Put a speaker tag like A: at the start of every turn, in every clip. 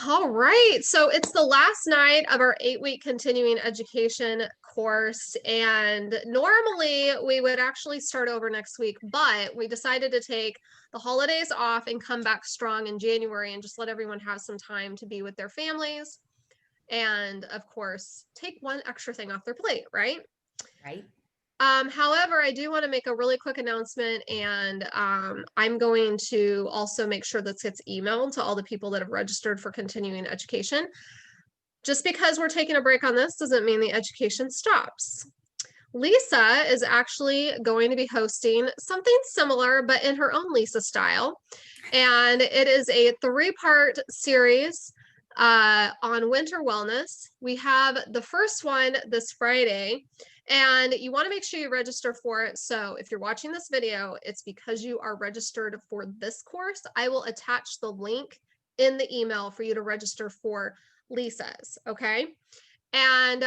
A: All right, so it's the last night of our 8-week continuing education course, and normally we would actually start over next week, but we decided to take the holidays off and come back strong in January and just let everyone have some time to be with their families and, of course, take one extra thing off their plate, right?
B: Right?
A: However, I do want to make a really quick announcement, and I'm going to also make sure this gets emailed to all the people that have registered for continuing education. Just because we're taking a break on this doesn't mean the education stops. Lisa is actually going to be hosting something similar, but in her own Lisa style. And it is a 3-part series on winter wellness. We have the first one this Friday, and you want to make sure you register for it. So if you're watching this video, it's because you are registered for this course. I will attach the link in the email for you to register for Lisa's, okay? And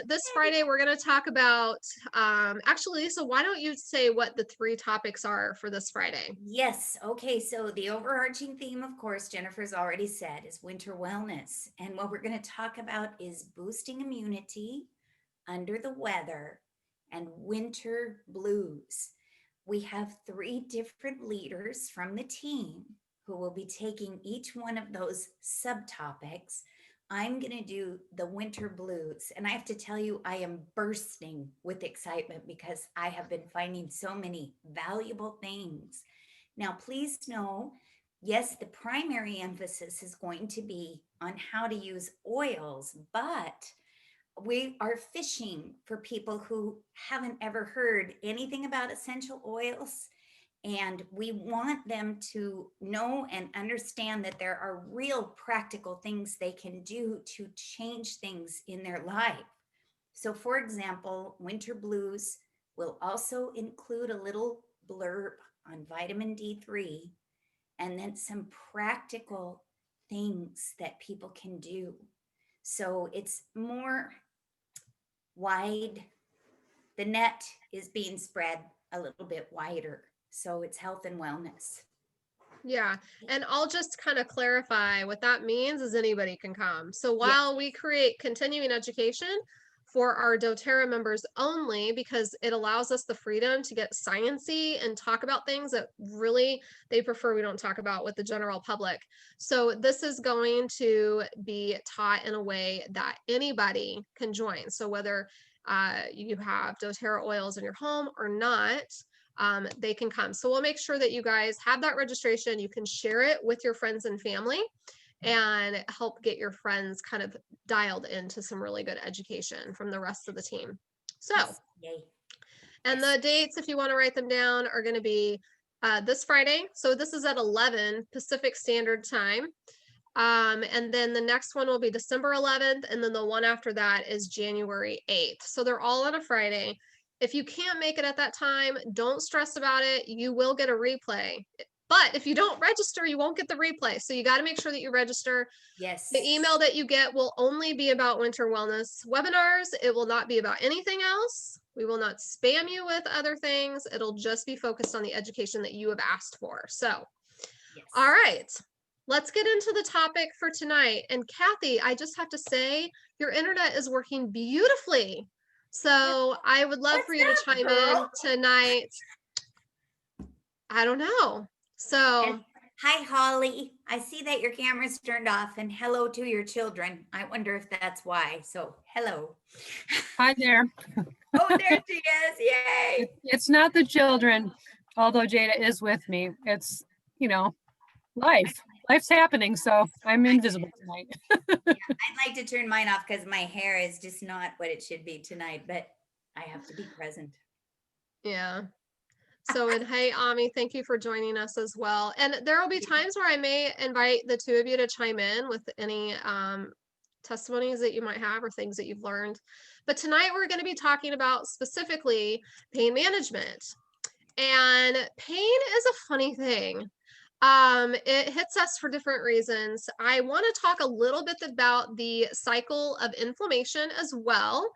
A: this Friday, we're going to talk about, actually, Lisa, why don't you say what the 3 topics are for this Friday?
B: Yes. Okay. So the overarching theme, of course, Jennifer's already said, is winter wellness. And what we're going to talk about is boosting immunity under the weather and winter blues. We have 3 different leaders from the team who will be taking each one of those subtopics. I'm going to do the winter blues. And I have to tell you, I am bursting with excitement because I have been finding so many valuable things. Now, please know, yes, the primary emphasis is going to be on how to use oils, but we are fishing for people who haven't ever heard anything about essential oils. And we want them to know and understand that there are real practical things they can do to change things in their life. So, for example, winter blues will also include a little blurb on vitamin D3 and then some practical things that people can do. So, it's more wide. The net is being spread a little bit wider. So it's health and wellness.
A: Yeah, and I'll just kind of clarify what that means is anybody can come. So
B: Yes.
A: while we create continuing education for our doTERRA members only, because it allows us the freedom to get sciencey and talk about things that really they prefer we don't talk about with the general public. So this is going to be taught in a way that anybody can join. So whether you have doTERRA oils in your home or not, they can come. So we'll make sure that you guys have that registration. You can share it with your friends and family and help get your friends kind of dialed into some really good education from the rest of the team. So,
B: Yes. Yay.
A: and
B: Yes.
A: the dates, if you want to write them down, are going to be this Friday. So this is at 11 Pacific Standard Time. And then the next one will be December 11th, and then the one after that is January 8th. So they're all on a Friday. If you can't make it at that time, don't stress about it. You will get a replay. But if you don't register, you won't get the replay. So you got to make sure that you register. The
B: Yes.
A: email that you get will only be about winter wellness webinars. It will not be about anything else. We will not spam you with other things. It'll just be focused on the education that you have asked for. So, all
B: Yes.
A: right, let's get into the topic for tonight. And Kathy, I just have to say, your internet is working beautifully. So I would love for
B: What's
A: you to
B: up,
A: chime in
B: girl?
A: tonight. I don't know.
B: And
A: So,
B: hi, Holly. I see that your camera's turned off, and hello to your children. I wonder if that's why. So, hello.
C: Hi there.
B: Oh, there she is. Yay.
C: It's not the children, although Jada is with me. It's, you know, life. Life's happening, so I'm invisible tonight.
B: I'd like to turn mine off because my hair is just not what it should be tonight, but I have to be present.
A: yeah. So, and hey, Ami, thank you for joining us as well. And there will be times where I may invite the two of you to chime in with any testimonies that you might have or things that you've learned. But tonight we're going to be talking about specifically pain management. And pain is a funny thing. It hits us for different reasons. I want to talk a little bit about the cycle of inflammation as well.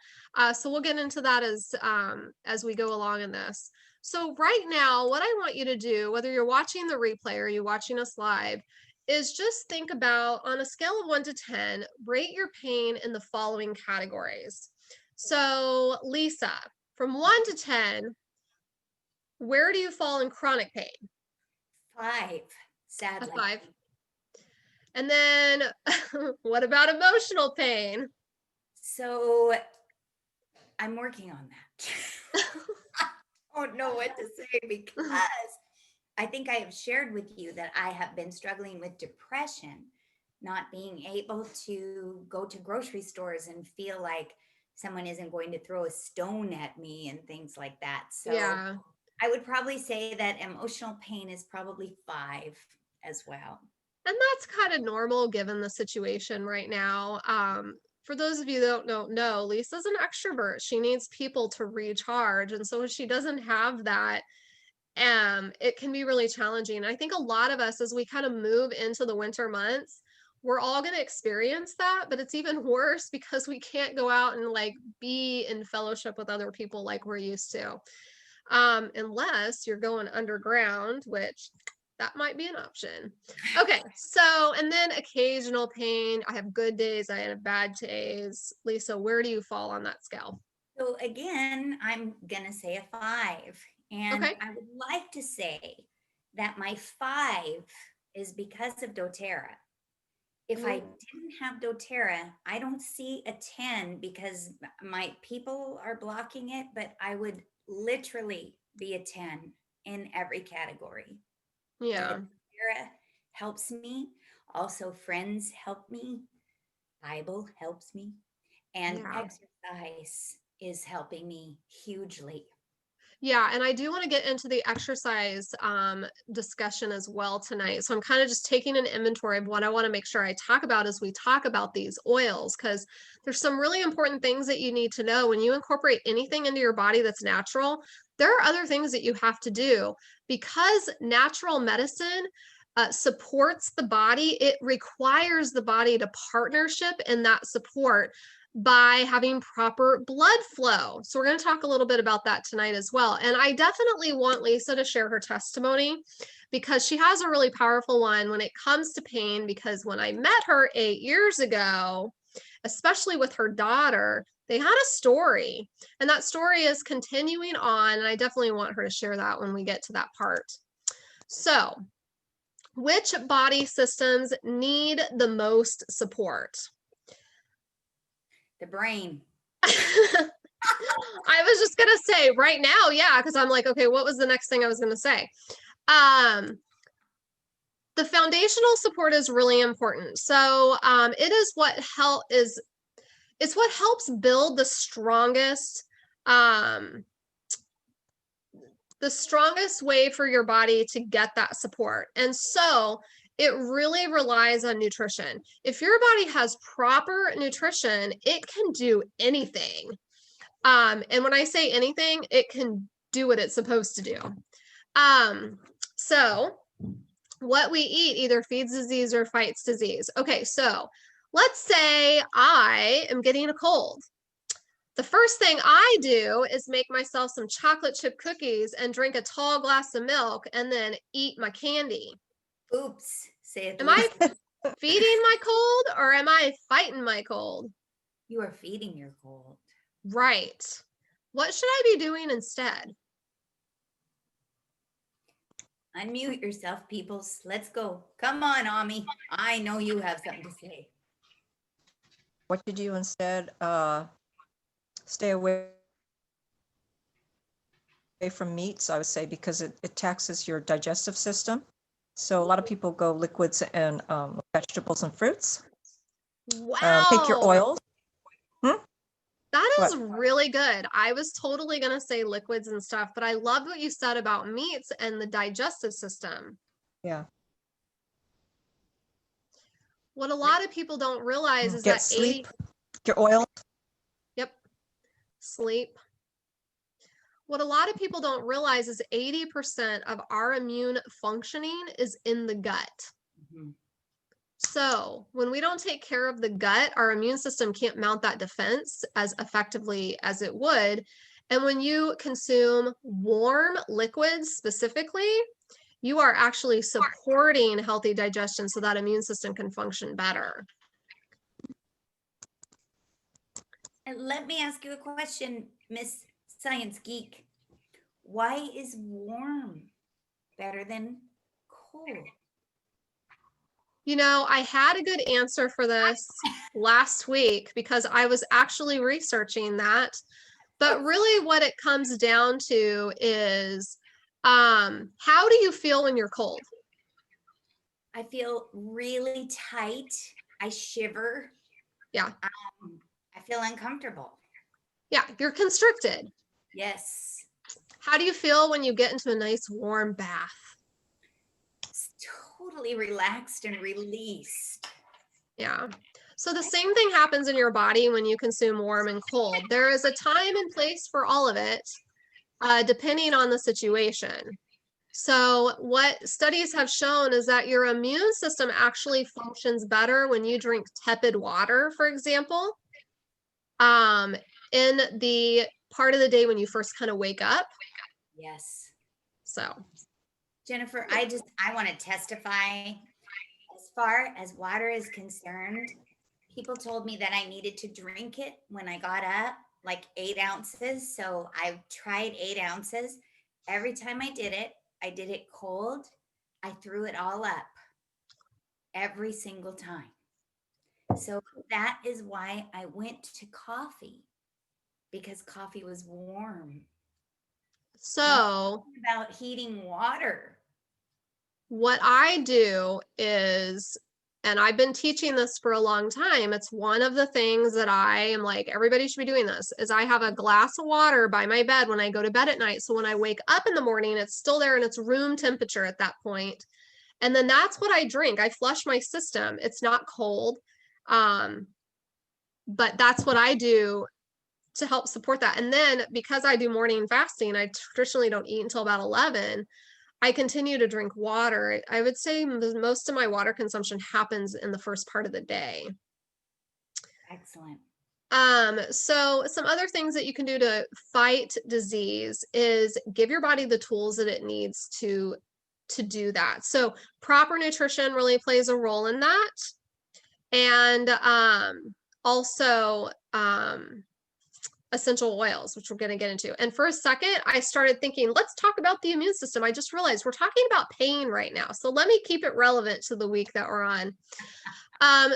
A: So we'll get into that as we go along in this. So right now, what I want you to do, whether you're watching the replay or you're watching us live, is just think about, on a scale of 1 to 10, rate your pain in the following categories. So Lisa, from 1 to 10, where do you fall in chronic pain?
B: 5,
A: A
B: sadly.
A: 5. And then what about emotional pain?
B: So I'm working on that. I don't know what to say because I think I have shared with you that I have been struggling with depression, not being able to go to grocery stores and feel like someone isn't going to throw a stone at me and things like that. So
A: Yeah.
B: I would probably say that emotional pain is probably 5 as well.
A: And that's kind of normal given the situation right now. For those of you that don't know, Lisa's an extrovert. She needs people to recharge. And so if she doesn't have that, it can be really challenging. And I think a lot of us, as we kind of move into the winter months, we're all going to experience that, but it's even worse because we can't go out and like be in fellowship with other people like we're used to. Unless you're going underground, which that might be an option. Okay, so, and then occasional pain. I have good days, I have bad days. Lisa, where do you fall on that scale?
B: So again, I'm going to say a 5. And
A: Okay.
B: I would like to say that my 5 is because of doTERRA. If I didn't have doTERRA, I don't see a 10 because my people are blocking it, but I would literally be a 10 in every category.
A: Yeah.
B: doTERRA helps me. Also, friends help me. Bible helps me. And
A: Yeah.
B: exercise is helping me hugely.
A: Yeah, and I do want to get into the exercise discussion as well tonight. So I'm kind of just taking an inventory of what I want to make sure I talk about as we talk about these oils, because there's some really important things that you need to know when you incorporate anything into your body that's natural. There are other things that you have to do because natural medicine supports the body. It requires the body to partnership in that support by having proper blood flow. So we're going to talk a little bit about that tonight as well. And I definitely want Lisa to share her testimony because she has a really powerful one when it comes to pain, because when I met her 8 years ago, especially with her daughter, they had a story, and that story is continuing on, and I definitely want her to share that when we get to that part. So, which body systems need the most support?
B: The brain.
A: I was just gonna say right now, yeah, because I'm like, okay, what was the next thing I was gonna say? The foundational support is really important. So it is what it's what helps build the strongest way for your body to get that support. And so it really relies on nutrition. If your body has proper nutrition, it can do anything. And when I say anything, it can do what it's supposed to do. So what we eat either feeds disease or fights disease. Okay, so let's say I am getting a cold. The first thing I do is make myself some chocolate chip cookies and drink a tall glass of milk and then eat my candy.
B: Oops, say it.
A: Am I feeding my cold or am I fighting my cold?
B: You are feeding your cold.
A: Right. What should I be doing instead?
B: Unmute yourself, peoples. Let's go. Come on, Ami. I know you have something to say.
D: What you do instead, stay away from meats, I would say, because it taxes your digestive system. So a lot of people go liquids and vegetables and fruits.
A: Wow.
D: Take your oils.
A: That is
D: What?
A: really good. I was totally going to say liquids and stuff, but I love what you said about meats and the digestive system.
D: Yeah.
A: What a lot of people don't realize is
D: Get
A: that
D: sleep. Your oil.
A: Yep. Sleep. What a lot of people don't realize is 80% of our immune functioning is in the gut.
B: Mhm.
A: So when we don't take care of the gut, our immune system can't mount that defense as effectively as it would. And when you consume warm liquids specifically, you are actually supporting healthy digestion so that immune system can function better.
B: And let me ask you a question, Miss Science Geek. Why is warm better than cold?
A: You know, I had a good answer for this last week because I was actually researching that. But really what it comes down to is how do you feel when you're cold?
B: I feel really tight. I shiver.
A: Yeah.
B: I feel uncomfortable.
A: Yeah, you're constricted.
B: Yes.
A: How do you feel when you get into a nice warm bath?
B: It's totally relaxed and released.
A: Yeah. So the same thing happens in your body when you consume warm and cold. There is a time and place for all of it, depending on the situation. So what studies have shown is that your immune system actually functions better when you drink tepid water, for example, in the part of the day when you first kind of wake up.
B: Yes.
A: So
B: Jennifer, I want to testify. As far as water is concerned, people told me that I needed to drink it when I got up, like 8 ounces. So I tried 8 ounces. Every time I did it cold. I threw it all up every single time. So that is why I went to coffee, because coffee was warm.
A: so
B: About heating water.
A: what I do is, and I've been teaching this for a long time, it's one of the things that I am like, everybody should be doing this, is I have a glass of water by my bed when I go to bed at night. So when I wake up in the morning, it's still there and it's room temperature at that point. And then that's what I drink. I flush my system. It's not cold. But that's what I do to help support that. And then because I do morning fasting, I traditionally don't eat until about 11. I continue to drink water. I would say most of my water consumption happens in the first part of the day.
B: Excellent.
A: So some other things that you can do to fight disease is give your body the tools that it needs to do that. So proper nutrition really plays a role in that. And also essential oils, which we're going to get into. And for a second, I started thinking, let's talk about the immune system. I just realized we're talking about pain right now. So let me keep it relevant to the week that we're on.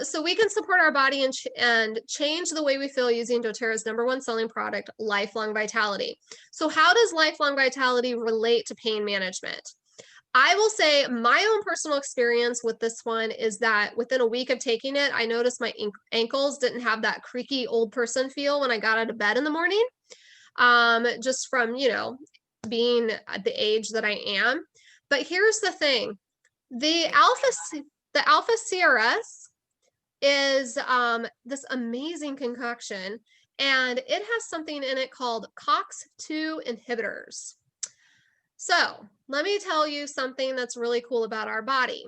A: So we can support our body and change the way we feel using doTERRA's #1 selling product, Lifelong Vitality. So how does Lifelong Vitality relate to pain management? I will say my own personal experience with this one is that within a week of taking it, I noticed my ankles didn't have that creaky old person feel when I got out of bed in the morning, just from, being at the age that I am. But here's the thing, the Alpha CRS is this amazing concoction, and it has something in it called COX-2 inhibitors. So let me tell you something that's really cool about our body.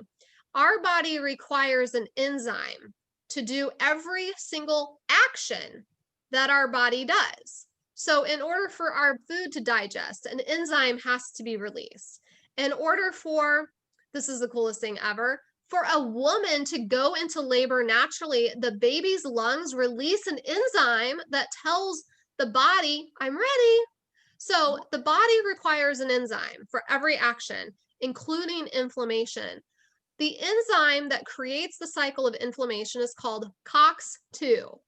A: Our body requires an enzyme to do every single action that our body does. So in order for our food to digest, an enzyme has to be released. In order for, this is the coolest thing ever, for a woman to go into labor naturally, the baby's lungs release an enzyme that tells the body, I'm ready. So the body requires an enzyme for every action, including inflammation. The enzyme that creates the cycle of inflammation is called COX-2.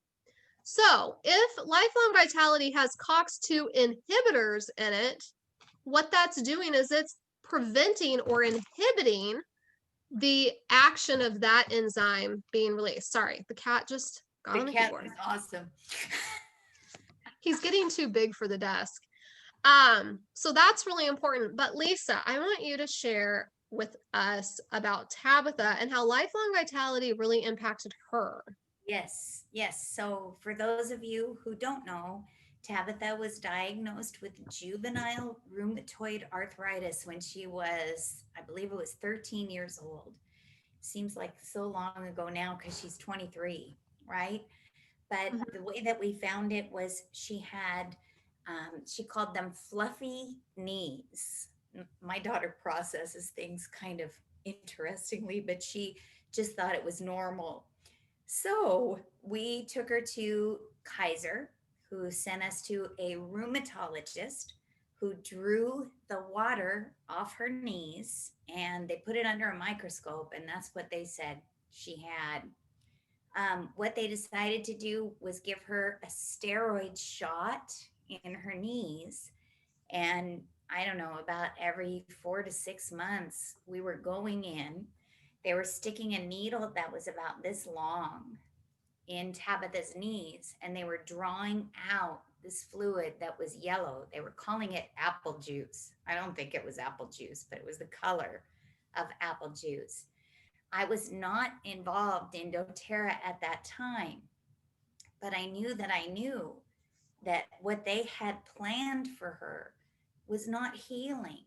A: So if Lifelong Vitality has COX-2 inhibitors in it, what that's doing is it's preventing or inhibiting the action of that enzyme being released. Sorry, the cat just got on the
B: cat
A: keyboard.
B: is awesome.
A: He's getting too big for the desk. So that's really important. But Lisa, I want you to share with us about Tabitha and how Lifelong Vitality really impacted her.
B: Yes. So for those of you who don't know, Tabitha was diagnosed with juvenile rheumatoid arthritis when she was, I believe it was 13 years old. Seems like so long ago now because she's 23, right? But the way that we found it was she had, she called them fluffy knees. My daughter processes things kind of interestingly, but she just thought it was normal. So we took her to Kaiser, who sent us to a rheumatologist who drew the water off her knees and they put it under a microscope, and that's what they said she had. What they decided to do was give her a steroid shot in her knees. And I don't know, about every 4 to 6 months, we were going in. They were sticking a needle that was about this long in Tabitha's knees, and they were drawing out this fluid that was yellow. They were calling it apple juice. I don't think it was apple juice, but it was the color of apple juice. I was not involved in doTERRA at that time, but I knew that what they had planned for her was not healing.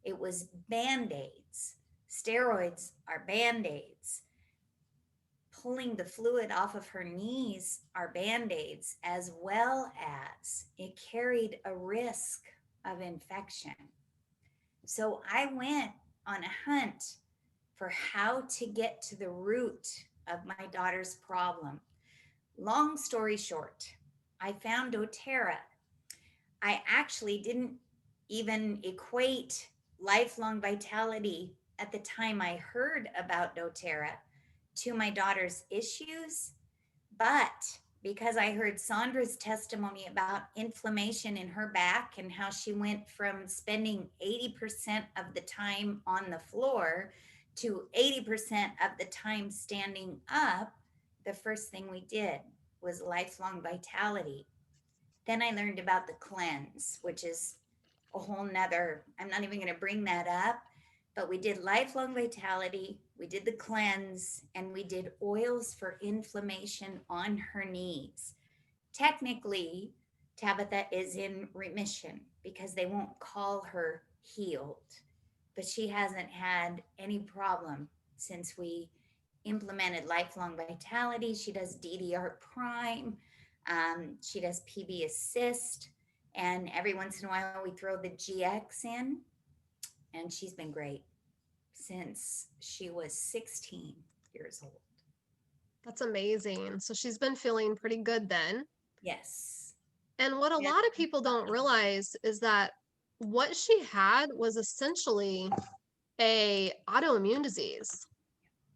B: It was band-aids. Steroids are band-aids. Pulling the fluid off of her knees are band-aids, as well as it carried a risk of infection. So I went on a hunt for how to get to the root of my daughter's problem. Long story short, I found doTERRA. I actually didn't even equate lifelong vitality at the time I heard about doTERRA to my daughter's issues, but because I heard Sandra's testimony about inflammation in her back and how she went from spending 80% of the time on the floor to 80% of the time standing up, the first thing we did was lifelong vitality. Then I learned about the cleanse, which is a whole nother, I'm not even going to bring that up, but we did lifelong vitality, we did the cleanse, and we did oils for inflammation on her knees. Technically, Tabitha is in remission because they won't call her healed, but she hasn't had any problem since we implemented lifelong vitality. She does DDR Prime, she does PB Assist, and every once in a while we throw the GX in, and she's been great since she was 16 years old.
A: That's amazing. So she's been feeling pretty good then.
B: Yes.
A: And what a
B: Yes.
A: lot of people don't realize is that what she had was essentially a autoimmune disease.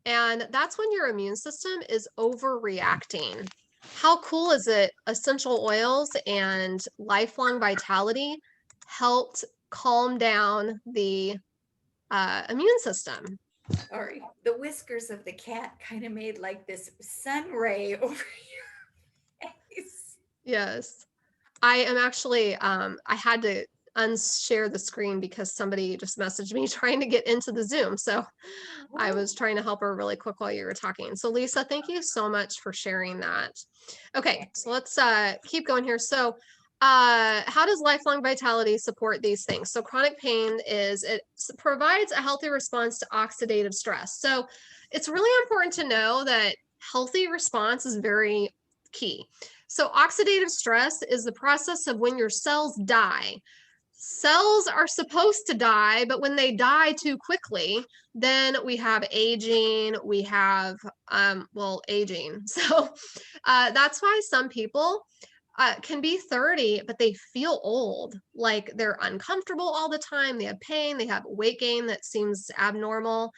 A: And that's when your immune system is overreacting. How cool is it? Essential oils and lifelong vitality helped calm down the immune system.
B: Sorry. The whiskers of the cat kind of made like this sun ray over your face.
A: Yes. I am actually, I had to unshare the screen because somebody just messaged me trying to get into the Zoom. So I was trying to help her really quick while you were talking. So Lisa, thank you so much for sharing that. Okay, so let's keep going here. So how does lifelong vitality support these things? So chronic pain is, it provides a healthy response to oxidative stress. So it's really important to know that healthy response is very key. So oxidative stress is the process of when your cells die. Cells are supposed to die, but when they die too quickly, then we have aging, we have, aging. So that's why some people can be 30, but they feel old, like they're uncomfortable all the time. They have pain, they have weight gain that seems abnormal.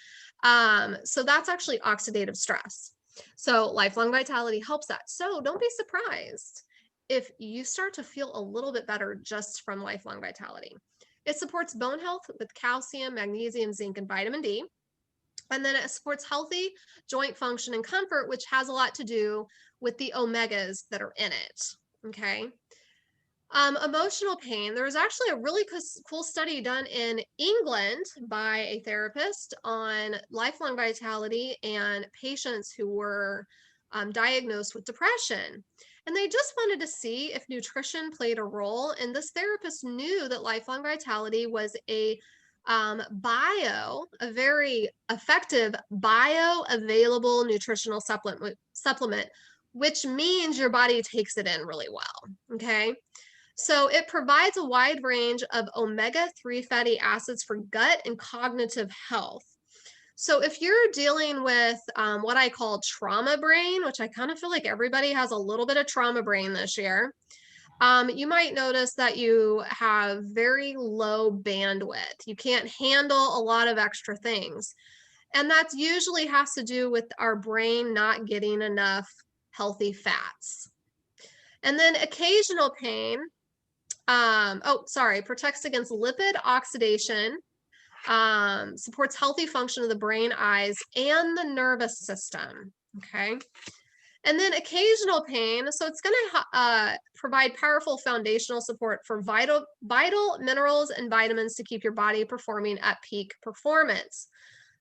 A: So that's actually oxidative stress. So lifelong vitality helps that. So don't be surprised if you start to feel a little bit better just from lifelong vitality. It supports bone health with calcium, magnesium, zinc, and vitamin D. And then it supports healthy joint function and comfort, which has a lot to do with the omegas that are in it. Okay. Emotional pain. There was actually a really cool study done in England by a therapist on lifelong vitality and patients who were diagnosed with depression. And they just wanted to see if nutrition played a role. And this therapist knew that lifelong vitality was a very effective bioavailable nutritional supplement, which means your body takes it in really well. Okay. So it provides a wide range of omega-3 fatty acids for gut and cognitive health. So if you're dealing with what I call trauma brain, which I kind of feel like everybody has a little bit of trauma brain this year, you might notice that you have very low bandwidth. You can't handle a lot of extra things. And that usually has to do with our brain not getting enough healthy fats. And then occasional pain, protects against lipid oxidation, supports healthy function of the brain, eyes, and the nervous system, okay? And then occasional pain, so it's gonna provide powerful foundational support for vital minerals and vitamins to keep your body performing at peak performance.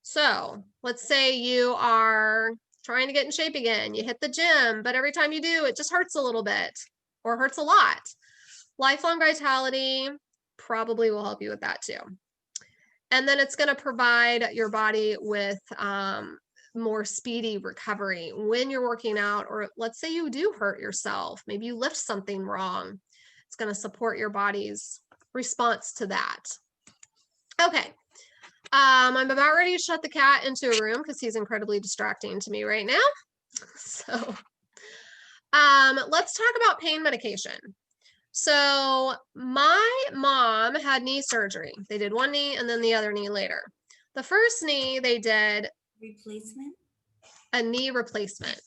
A: So let's say you are trying to get in shape again, you hit the gym, but every time you do, it just hurts a little bit or hurts a lot. Lifelong Vitality probably will help you with that too. And then it's going to provide your body with more speedy recovery when you're working out, or let's say you do hurt yourself, maybe you lift something wrong. It's going to support your body's response to that. Okay. I'm about ready to shut the cat into a room because he's incredibly distracting to me right now. So let's talk about pain medication. So my mom had knee surgery. They did one knee and then the other knee later. The first knee they did
B: Replacement?
A: a knee replacement.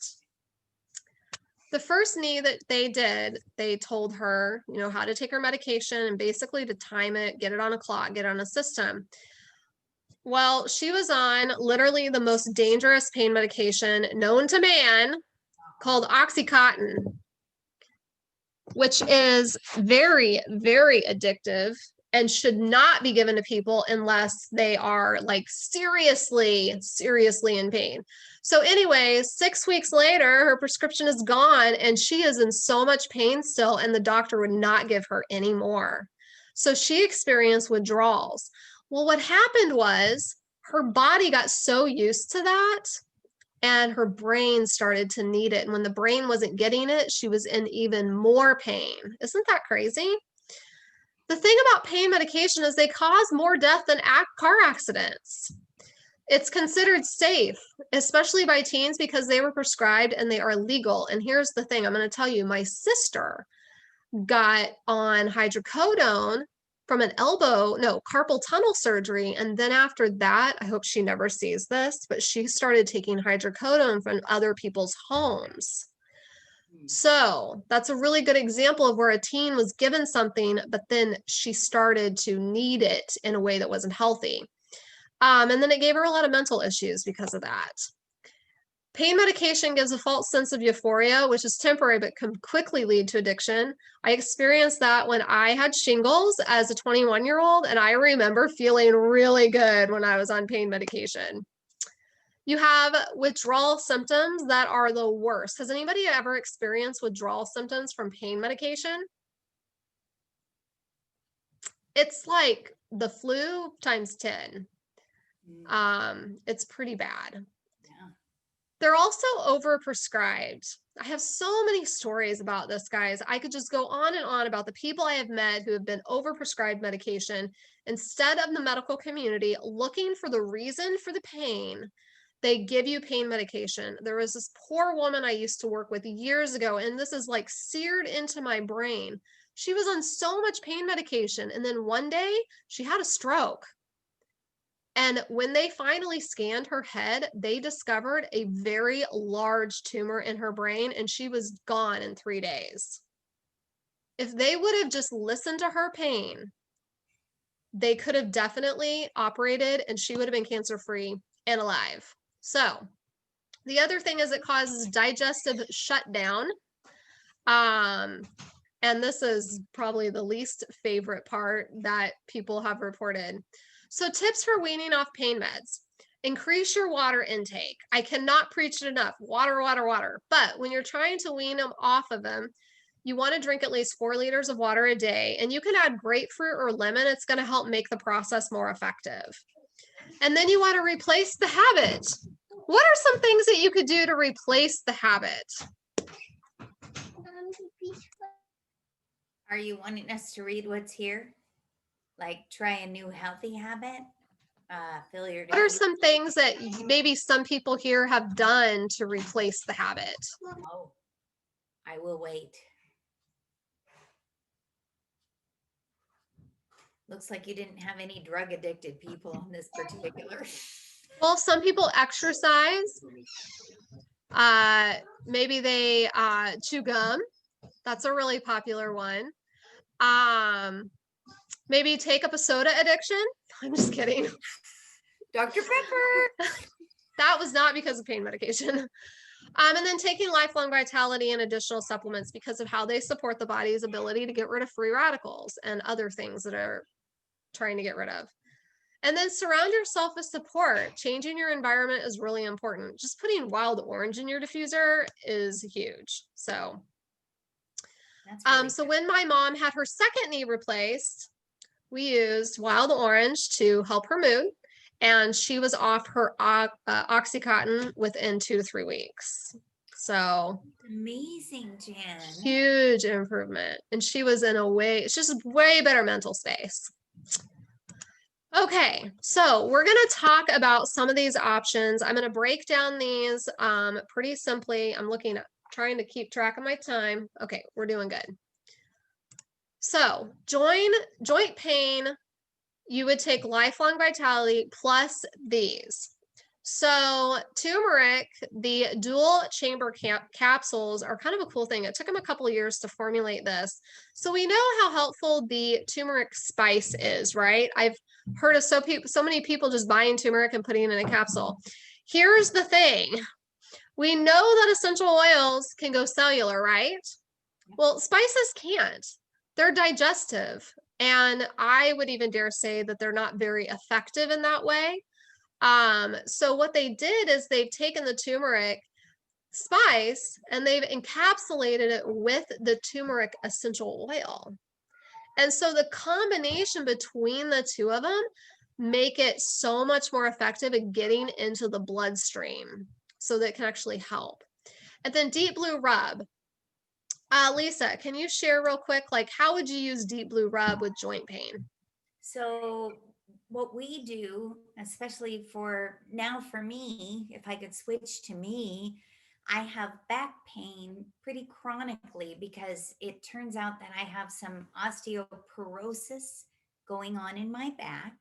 A: The first knee that they did, they told her, you know, how to take her medication and basically to time it, get it on a clock, get it on a system. Well, she was on literally the most dangerous pain medication known to man called Oxycontin, which is very, very addictive and should not be given to people unless they are like seriously, seriously in pain. So anyway, 6 weeks later, her prescription is gone and she is in so much pain still, and the doctor would not give her any more. So she experienced withdrawals. Well, what happened was her body got so used to that and her brain started to need it. And when the brain wasn't getting it, she was in even more pain. Isn't that crazy? The thing about pain medication is they cause more death than car accidents. It's considered safe, especially by teens, because they were prescribed and they are legal. And here's the thing, I'm going to tell you, my sister got on hydrocodone from an carpal tunnel surgery. And then after that, I hope she never sees this, but she started taking hydrocodone from other people's homes. So that's a really good example of where a teen was given something, but then she started to need it in a way that wasn't healthy. And then it gave her a lot of mental issues because of that. Pain medication gives a false sense of euphoria, which is temporary, but can quickly lead to addiction. I experienced that when I had shingles as a 21-year-old, and I remember feeling really good when I was on pain medication. You have withdrawal symptoms that are the worst. Has anybody ever experienced withdrawal symptoms from pain medication? It's like the flu times 10. It's pretty bad.
B: Yeah.
A: They're also overprescribed. I have so many stories about this, guys. I could just go on and on about the people I have met who have been overprescribed medication. Instead of the medical community looking for the reason for the pain, they give you pain medication. There was this poor woman I used to work with years ago, and this is like seared into my brain. She was on so much pain medication, and then one day she had a stroke. And when they finally scanned her head, they discovered a very large tumor in her brain, and she was gone in 3 days. If they would have just listened to her pain, they could have definitely operated and she would have been cancer-free and alive. So the other thing is it causes digestive shutdown. And this is probably the least favorite part that people have reported. So tips for weaning off pain meds: increase your water intake. I cannot preach it enough. Water, water, water. But when you're trying to wean them off of them, you want to drink at least 4 liters of water a day. And you can add grapefruit or lemon. It's going to help make the process more effective. And then you want to replace the habit. What are some things that you could do to replace the habit?
B: Are you wanting us to read what's here? Like try a new healthy habit? Fill your
A: What are
B: diffuser.
A: some things that maybe some people here have done to replace the habit?
B: Oh, I will wait. Looks like you didn't have any drug addicted people on this particular.
A: Well, some people exercise. Maybe they chew gum. That's a really popular one. Maybe take up a soda addiction. I'm just kidding.
B: Dr. Pepper.
A: That was not because of pain medication. And then taking lifelong vitality and additional supplements because of how they support the body's ability to get rid of free radicals and other things that are trying to get rid of. And then surround yourself with support. Changing your environment is really important. Just putting wild orange in your diffuser is huge. So,
B: That's really
A: so when my mom had her second knee replaced, we used wild orange to help her mood, and she was off her Oxycontin within 2 to 3 weeks. So
B: amazing, Jen.
A: huge improvement. And she was in a way, it's just a way better mental space. Okay, so we're going to talk about some of these options. I'm going to break down these pretty simply. I'm looking at trying to keep track of my time. Okay, we're doing good. So joint pain, you would take lifelong vitality plus these. So turmeric, the dual chamber capsules are kind of a cool thing. It took them a couple of years to formulate this. So we know how helpful the turmeric spice is, right? I've heard of so many people just buying turmeric and putting it in a capsule. Here's the thing. We know that essential oils can go cellular, right? Well, spices can't. They're digestive. And I would even dare say that they're not very effective in that way. So what they did is they've taken the turmeric spice and they've encapsulated it with the turmeric essential oil. And so the combination between the two of them make it so much more effective at getting into the bloodstream so that it can actually help. And then Deep Blue Rub. Lisa, can you share real quick, like how would you use Deep Blue Rub with joint pain?
B: So what we do, especially for me, if I could switch to me, I have back pain pretty chronically because it turns out that I have some osteoporosis going on in my back,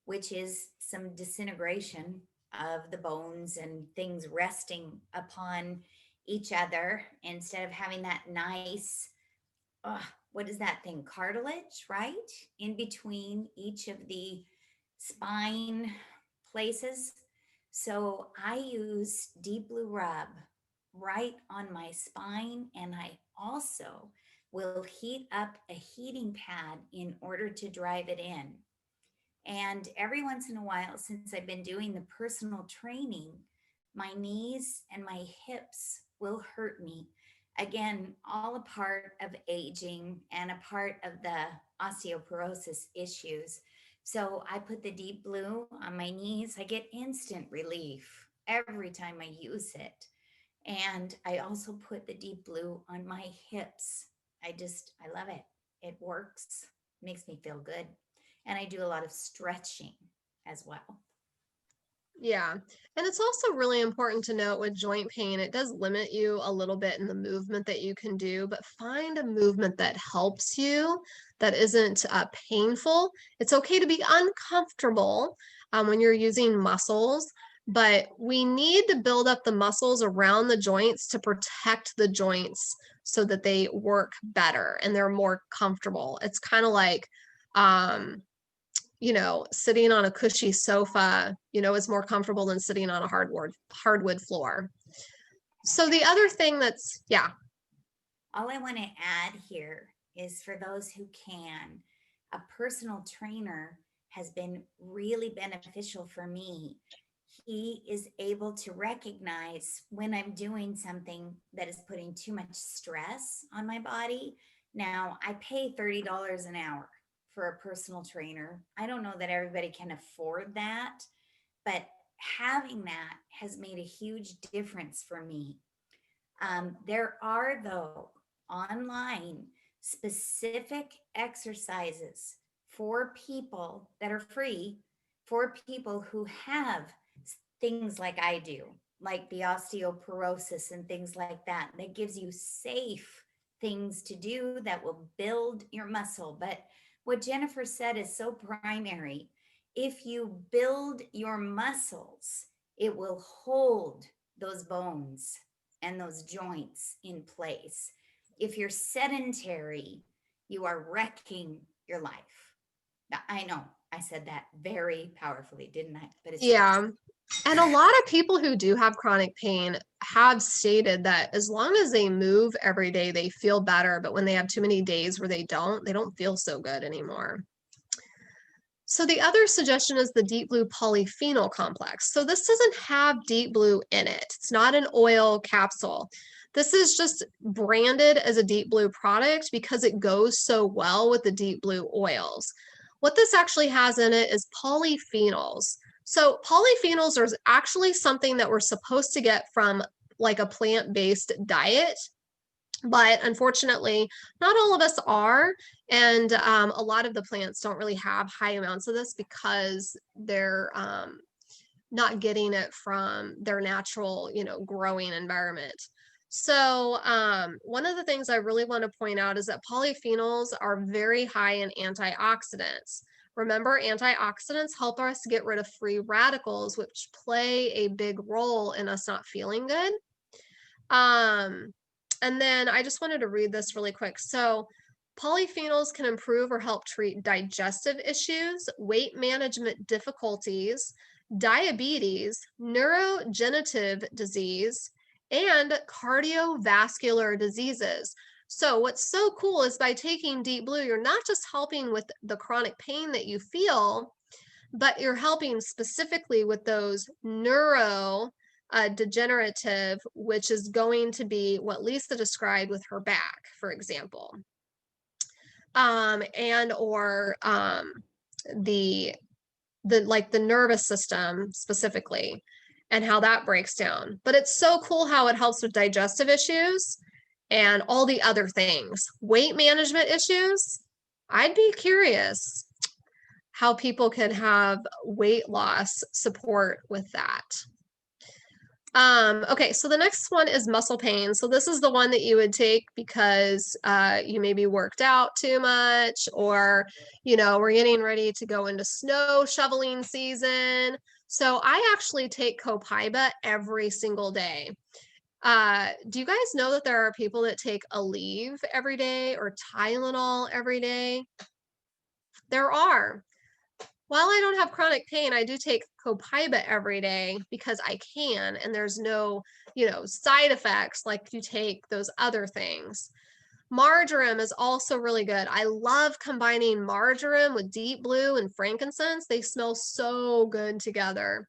B: which is some disintegration of the bones and things resting upon each other instead of having that nice, what is that thing? Cartilage, right? In between each of the spine places. So I use Deep Blue Rub right on my spine, and I also will heat up a heating pad in order to drive it in. And every once in a while, since I've been doing the personal training, my knees and my hips will hurt me. Again, all a part of aging and a part of the osteoporosis issues. So I put the Deep Blue on my knees. I get instant relief every time I use it. And I also put the Deep Blue on my hips. I love it. It works, makes me feel good. And I do a lot of stretching as well.
A: Yeah. And it's also really important to note with joint pain, it does limit you a little bit in the movement that you can do, but find a movement that helps you, that isn't painful. It's okay to be uncomfortable when you're using muscles, but we need to build up the muscles around the joints to protect the joints so that they work better and they're more comfortable. It's kind of like, sitting on a cushy sofa, is more comfortable than sitting on a hardwood floor. So the other thing
B: All I want to add here is for those who can, a personal trainer has been really beneficial for me. He is able to recognize when I'm doing something that is putting too much stress on my body. Now, I pay $30 an hour for a personal trainer. I don't know that everybody can afford that, but having that has made a huge difference for me. There are, though, online specific exercises for people that are free, for people who have things like I do, like the osteoporosis and things like that, that gives you safe things to do that will build your muscle. But what Jennifer said is so primary. If you build your muscles, it will hold those bones and those joints in place. If you're sedentary, you are wrecking your life. Now, I know I said that very powerfully, didn't I? But it's true.
A: Yeah. And a lot of people who do have chronic pain have stated that as long as they move every day, they feel better. But when they have too many days where they don't feel so good anymore. So the other suggestion is the Deep Blue Polyphenol Complex. So this doesn't have Deep Blue in it. It's not an oil capsule. This is just branded as a Deep Blue product because it goes so well with the Deep Blue oils. What this actually has in it is polyphenols. So polyphenols are actually something that we're supposed to get from like a plant-based diet. But unfortunately, not all of us are. And a lot of the plants don't really have high amounts of this because they're not getting it from their natural, growing environment. So one of the things I really want to point out is that polyphenols are very high in antioxidants. Remember, antioxidants help us get rid of free radicals, which play a big role in us not feeling good. And then I just wanted to read this really quick. So polyphenols can improve or help treat digestive issues, weight management difficulties, diabetes, neurodegenerative disease, and cardiovascular diseases. So what's so cool is by taking Deep Blue, you're not just helping with the chronic pain that you feel, but you're helping specifically with those degenerative, which is going to be what Lisa described with her back, for example, and or the nervous system specifically, and how that breaks down. But it's so cool how it helps with digestive issues and all the other things. Weight management issues, I'd be curious how people can have weight loss support with that. Okay, so the next one is muscle pain. So this is the one that you would take because you maybe worked out too much, or we're getting ready to go into snow shoveling season. So I actually take Copaiba every single day. Do you guys know that there are people that take Aleve every day or Tylenol every day? There are. While I don't have chronic pain, I do take Copaiba every day because I can, and there's no, side effects like you take those other things. Marjoram is also really good. I love combining marjoram with Deep Blue and frankincense. They smell so good together.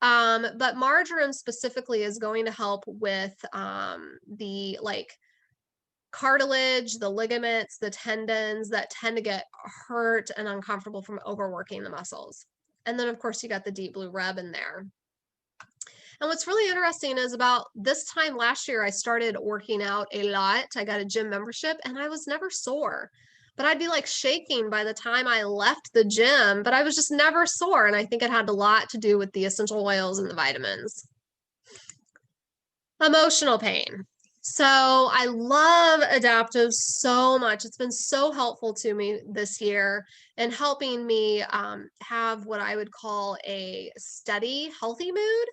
A: But marjoram specifically is going to help with the cartilage, the ligaments, the tendons that tend to get hurt and uncomfortable from overworking the muscles. And then of course you got the Deep Blue Rub in there. And what's really interesting is about this time last year, I started working out a lot. I got a gym membership and I was never sore, but I'd be like shaking by the time I left the gym, but I was just never sore. And I think it had a lot to do with the essential oils and the vitamins. Emotional pain. So I love Adaptive so much. It's been so helpful to me this year in helping me have what I would call a steady, healthy mood.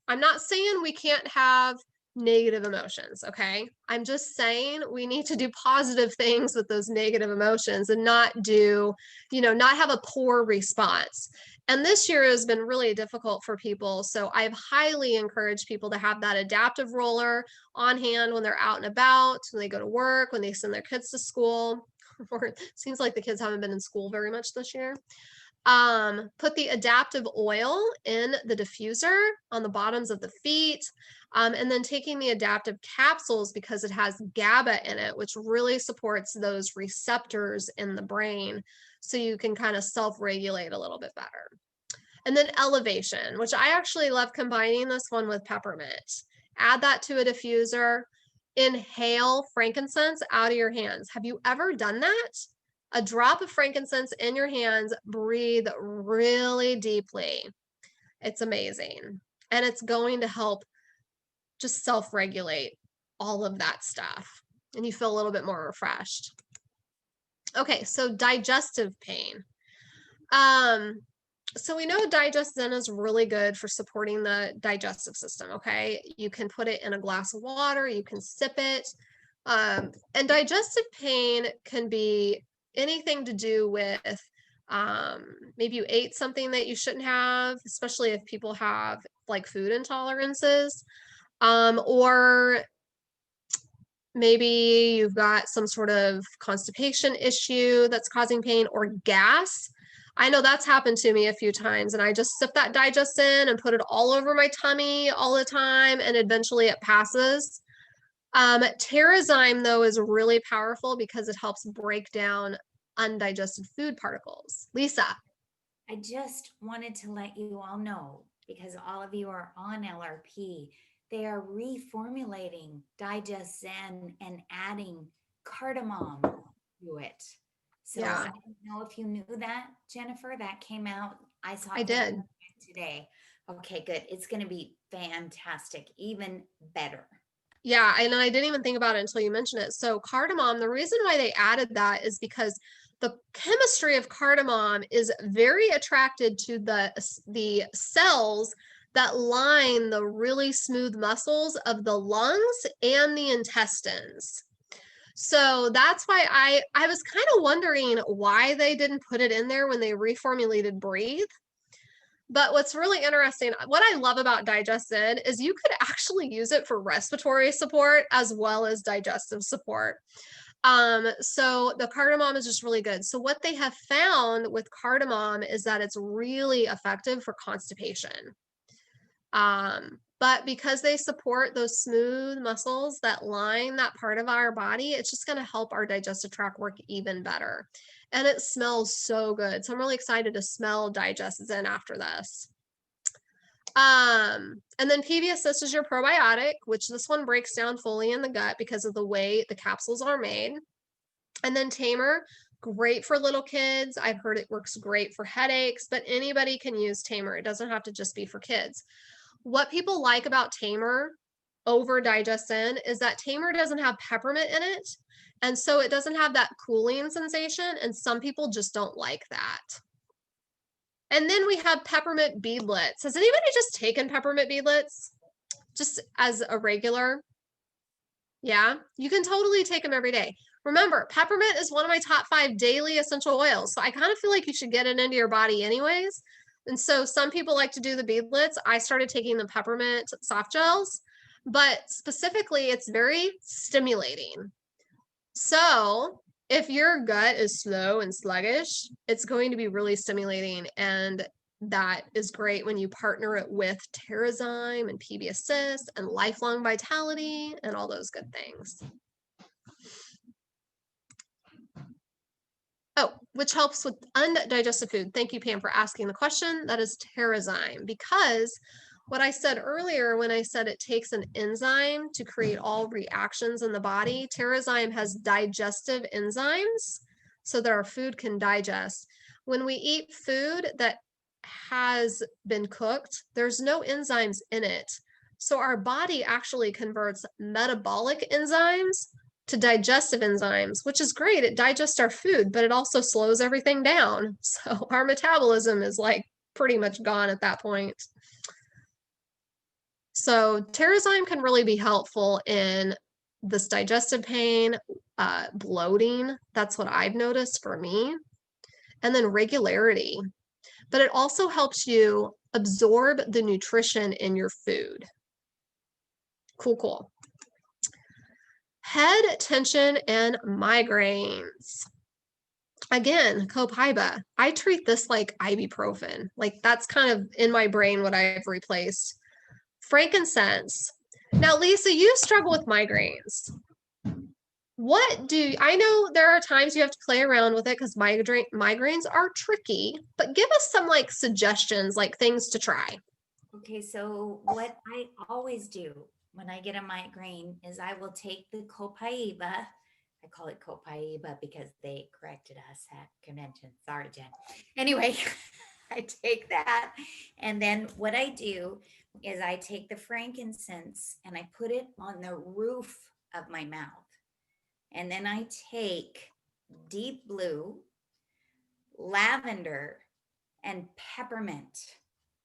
A: I'm not saying we can't have negative emotions, okay? I'm just saying we need to do positive things with those negative emotions and not do, not have a poor response. And this year has been really difficult for people. So I've highly encouraged people to have that adaptive roller on hand when they're out and about, when they go to work, when they send their kids to school. Or it seems like the kids haven't been in school very much this year. Put the adaptive oil in the diffuser on the bottoms of the feet, and then taking the adaptive capsules because it has GABA in it, which really supports those receptors in the brain, so you can kind of self-regulate a little bit better. And then elevation, which I actually love combining this one with peppermint. Add that to a diffuser. inhale frankincense out of your hands. Have you ever done that? A drop of frankincense in your hands, breathe really deeply. It's amazing. And it's going to help just self-regulate all of that stuff. And you feel a little bit more refreshed. Okay, so digestive pain. So we know DigestZen is really good for supporting the digestive system, okay? You can put it in a glass of water, you can sip it. And digestive pain can be anything to do with maybe you ate something that you shouldn't have, especially if people have like food intolerances, or maybe you've got some sort of constipation issue that's causing pain, or gas. I know that's happened to me a few times, and I just sip that DigestZen and put it all over my tummy all the time, and eventually it passes. Terrazyme, though, is really powerful because it helps break down undigested food particles. Lisa.
B: I just wanted to let you all know, because all of you are on LRP, they are reformulating DigestZen and adding cardamom to it. So
A: Yeah.
B: I don't know if you knew that, Jennifer. That came out. I saw
A: I
B: it
A: did.
B: today. Okay, good. It's going to be fantastic, even better.
A: Yeah, and I didn't even think about it until you mentioned it. So cardamom, the reason why they added that is because the chemistry of cardamom is very attracted to the cells that line the really smooth muscles of the lungs and the intestines. So that's why I was kind of wondering why they didn't put it in there when they reformulated Breathe. But what's really interesting, what I love about DigestZen is you could actually use it for respiratory support as well as digestive support. So the cardamom is just really good. So what they have found with cardamom is that it's really effective for constipation. But because they support those smooth muscles that line that part of our body, it's just going to help our digestive tract work even better. And it smells so good. So I'm really excited to smell DigestZen after this. And then PB Assist is your probiotic, which this one breaks down fully in the gut because of the way the capsules are made. And then Tamer, great for little kids. I've heard it works great for headaches, but anybody can use Tamer. It doesn't have to just be for kids. What people like about Tamer over DigestZen is that Tamer doesn't have peppermint in it. And so it doesn't have that cooling sensation. And some people just don't like that. And then we have peppermint beadlets. Has anybody just taken peppermint beadlets? Just as a regular? Yeah, you can totally take them every day. Remember, peppermint is one of my top 5 daily essential oils. So I kind of feel like you should get it into your body anyways. And so some people like to do the beadlets. I started taking the peppermint soft gels, but specifically it's very stimulating. So if your gut is slow and sluggish, it's going to be really stimulating. And that is great when you partner it with Terrazyme and PB Assist and Lifelong Vitality and all those good things. Oh, which helps with undigested food. Thank you, Pam, for asking the question. That is Terrazyme, because what I said earlier when I said it takes an enzyme to create all reactions in the body, Terrazyme has digestive enzymes so that our food can digest. When we eat food that has been cooked, there's no enzymes in it. So our body actually converts metabolic enzymes to digestive enzymes, which is great. It digests our food, but it also slows everything down. So our metabolism is like pretty much gone at that point. So Terrazyme can really be helpful in this digestive pain, bloating. That's what I've noticed for me. And then regularity. But it also helps you absorb the nutrition in your food. Cool, cool. Head tension and migraines. Again, Copaiba. I treat this like ibuprofen. Like that's kind of in my brain what I've replaced. Frankincense. Now, Lisa, you struggle with migraines. I know there are times you have to play around with it because migraines are tricky, but give us some like suggestions, like things to try.
B: Okay, so what I always do when I get a migraine is I will take the Copaiba. I call it Copaiba because they corrected us at convention. Sorry, Jen. Anyway, I take that. And then what I do is I take the frankincense and I put it on the roof of my mouth. And then I take deep blue, lavender, and peppermint.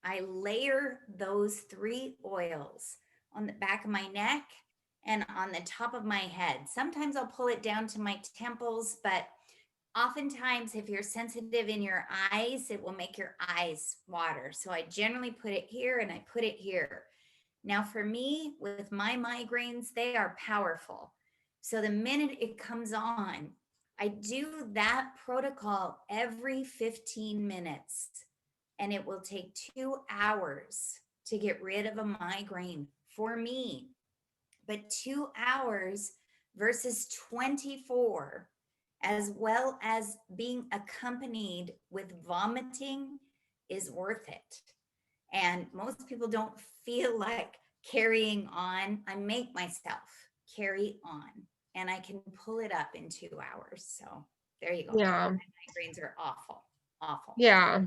B: I layer those 3 oils on the back of my neck and on the top of my head. Sometimes I'll pull it down to my temples, but oftentimes if you're sensitive in your eyes, it will make your eyes water. So I generally put it here and I put it here. Now for me, with my migraines, they are powerful. So the minute it comes on, I do that protocol every 15 minutes, and it will take 2 hours to get rid of a migraine for me. But 2 hours versus 24, as well as being accompanied with vomiting, is worth it. And most people don't feel like carrying on. I make myself carry on, and I can pull it up in 2 hours. So there you go.
A: Yeah.
B: Migraines are awful, awful.
A: Yeah.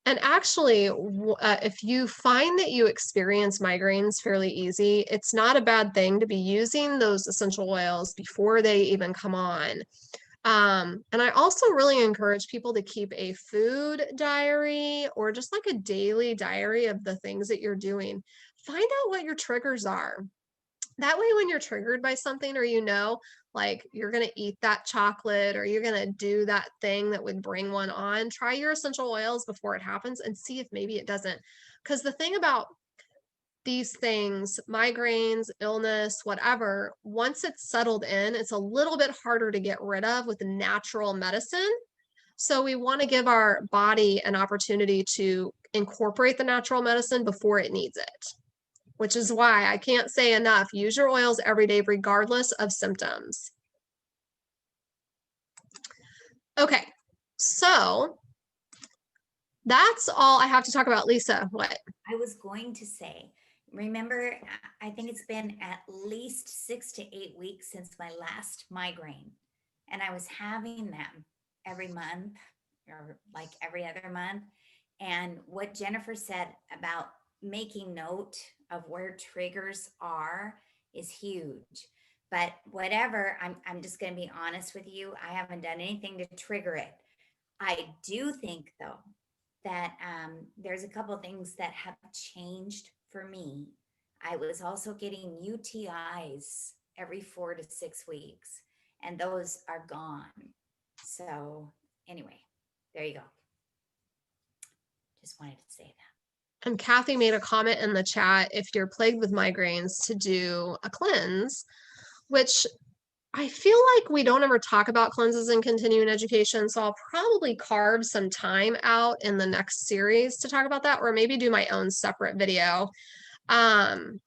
A: And actually, if you find that you experience migraines fairly easy, it's not a bad thing to be using those essential oils before they even come on. And I also really encourage people to keep a food diary or just like a daily diary of the things that you're doing. Find out what your triggers are. That way, when you're triggered by something, or like you're going to eat that chocolate or you're going to do that thing that would bring one on, try your essential oils before it happens and see if maybe it doesn't. Because the thing about these things, migraines, illness, whatever, once it's settled in, it's a little bit harder to get rid of with natural medicine. So we want to give our body an opportunity to incorporate the natural medicine before it needs it, which is why I can't say enough, use your oils every day, regardless of symptoms. Okay, so that's all I have to talk about. Lisa, what?
B: I was going to say, remember, I think it's been at least 6 to 8 weeks since my last migraine, and I was having them every month or like every other month. And what Jennifer said about making note of where triggers are is huge. But whatever, I'm just going to be honest with you. I haven't done anything to trigger it. I do think, though, that there's a couple of things that have changed for me. I was also getting UTIs every 4 to 6 weeks, and those are gone. So anyway, there you go. Just wanted to say that.
A: And Kathy made a comment in the chat, if you're plagued with migraines, to do a cleanse, which I feel like we don't ever talk about cleanses in continuing education. So I'll probably carve some time out in the next series to talk about that, or maybe do my own separate video and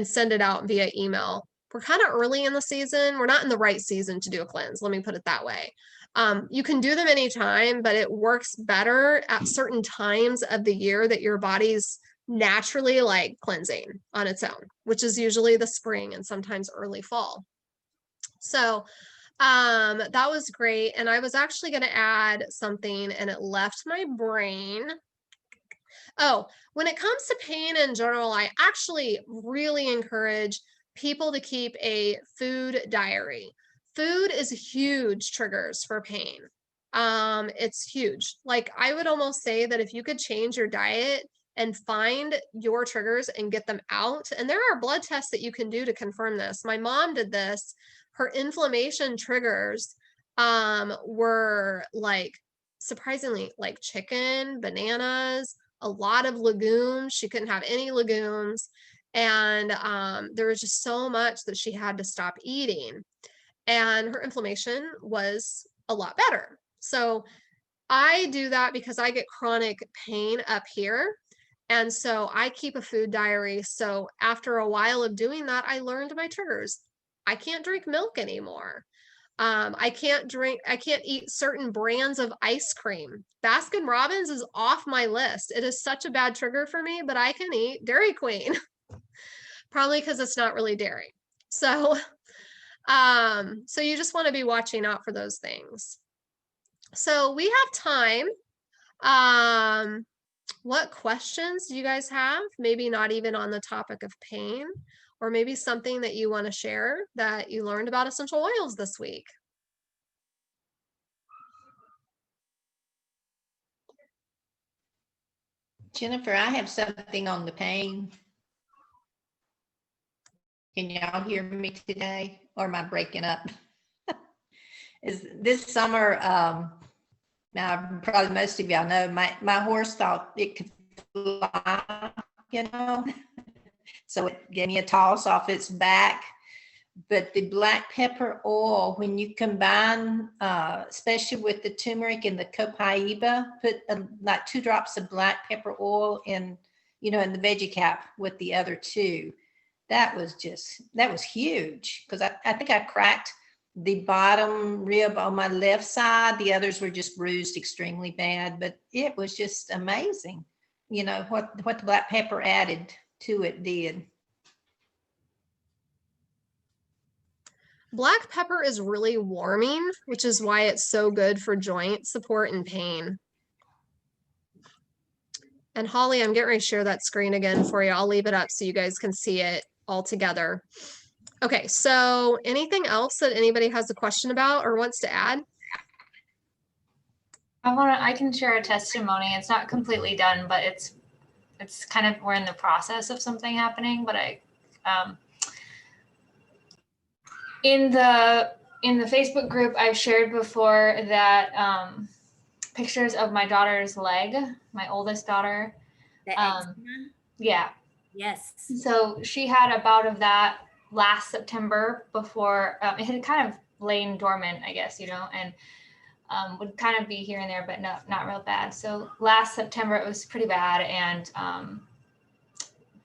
A: send it out via email. We're kind of early in the season. We're not in the right season to do a cleanse. Let me put it that way. You can do them anytime, but it works better at certain times of the year that your body's naturally like cleansing on its own, which is usually the spring and sometimes early fall. So that was great. And I was actually going to add something and it left my brain. Oh, when it comes to pain in general, I actually really encourage people to keep a food diary. Food is huge triggers for pain. It's huge. Like I would almost say that if you could change your diet and find your triggers and get them out, and there are blood tests that you can do to confirm this. My mom did this. Her inflammation triggers were like surprisingly like chicken, bananas, a lot of legumes. She couldn't have any legumes. And there was just so much that she had to stop eating. And her inflammation was a lot better. So I do that because I get chronic pain up here. And so I keep a food diary. So after a while of doing that, I learned my triggers. I can't drink milk anymore. I can't eat certain brands of ice cream. Baskin Robbins is off my list. It is such a bad trigger for me, but I can eat Dairy Queen. probably because it's not really dairy. So, so you just want to be watching out for those things. So we have time. What questions do you guys have? Maybe not even on the topic of pain, or maybe something that you want to share that you learned about essential oils this week.
E: Jennifer, I have something on the pain. Can y'all hear me today, or am I breaking up? Is this summer, now probably most of y'all know, my horse thought it could fly, so it gave me a toss off its back. But the black pepper oil, when you combine, especially with the turmeric and the copaiba, put like 2 drops of black pepper oil in, in the veggie cap with the other 2. That was huge, because I think I cracked the bottom rib on my left side. The others were just bruised extremely bad, but it was just amazing, what the black pepper added to it did.
A: Black pepper is really warming, which is why it's so good for joint support and pain. And Holly, I'm getting ready to share that screen again for you. I'll leave it up so you guys can see it all together. Okay, so anything else that anybody has a question about or wants to add?
F: I can share a testimony. It's not completely done, but it's kind of, we're in the process of something happening, but in the Facebook group, I've shared before that pictures of my daughter's leg, my oldest daughter.
B: The eczema?
F: Yeah.
B: Yes.
F: So she had a bout of that last September before it had kind of lain dormant, I guess, and would kind of be here and there, but not real bad. So last September, it was pretty bad. And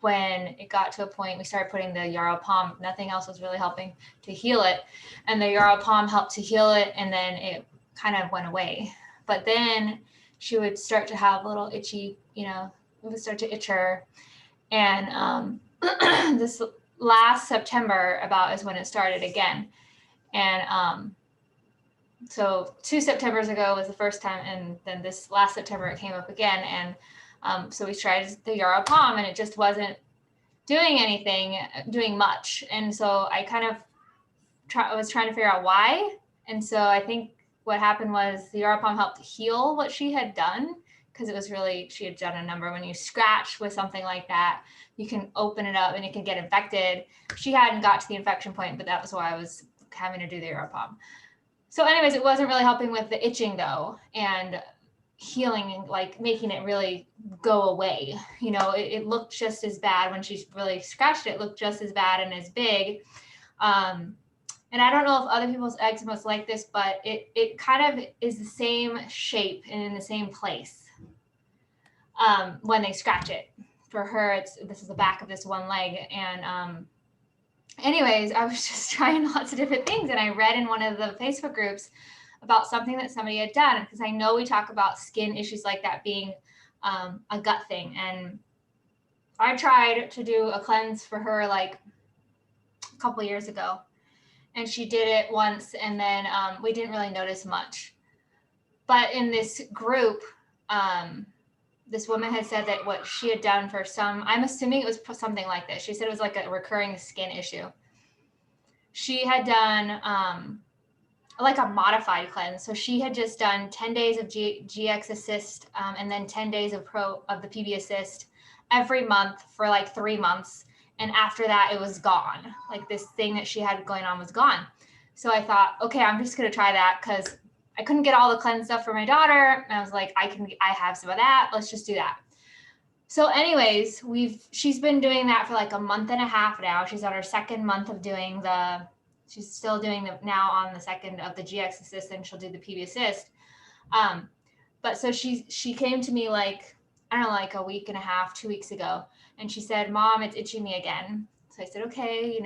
F: when it got to a point, we started putting the Yarrow Palm. Nothing else was really helping to heal it. And the Yarrow Palm helped to heal it. And then it kind of went away. But then she would start to have a little itchy, it would start to itch her. And this last September about is when it started again. And so 2 Septembers ago was the first time. And then this last September, it came up again. And so we tried the Yarrow Palm, and it just wasn't doing much. And so I kind of was trying to figure out why. And so I think what happened was the Yarrow Palm helped heal what she had done, because it was really, she had done a number. When you scratch with something like that, you can open it up and it can get infected. She hadn't got to the infection point, but that was why I was having to do the Yarrow Palm. So anyways, it wasn't really helping with the itching though, and healing, like making it really go away. It looked just as bad when she really scratched it, looked just as bad and as big. And I don't know if other people's eczema is like this, but it kind of is the same shape and in the same place when they scratch it. For her, this is the back of this one leg. And anyways, I was just trying lots of different things. And I read in one of the Facebook groups about something that somebody had done, because I know we talk about skin issues like that being a gut thing. And I tried to do a cleanse for her like a couple years ago, and she did it once, and then we didn't really notice much. But in this group, this woman had said that what she had done for I'm assuming it was something like this. She said it was like a recurring skin issue. She had done like a modified cleanse. So she had just done 10 days of GX Assist and then 10 days of the PB Assist every month for like 3 months. And after that, it was gone. Like this thing that she had going on was gone. So I thought, okay, I'm just going to try that, because I couldn't get all the cleanse stuff for my daughter. And I was like, I have some of that. Let's just do that. So anyways, she's been doing that for like a month and a half now. She's on her 2nd month of doing she's still doing now on the 2nd of the GX Assist, and she'll do the PB Assist. But so she came to me like, I don't know, like a week and a half, 2 weeks ago. And she said, Mom, it's itching me again. So I said, okay,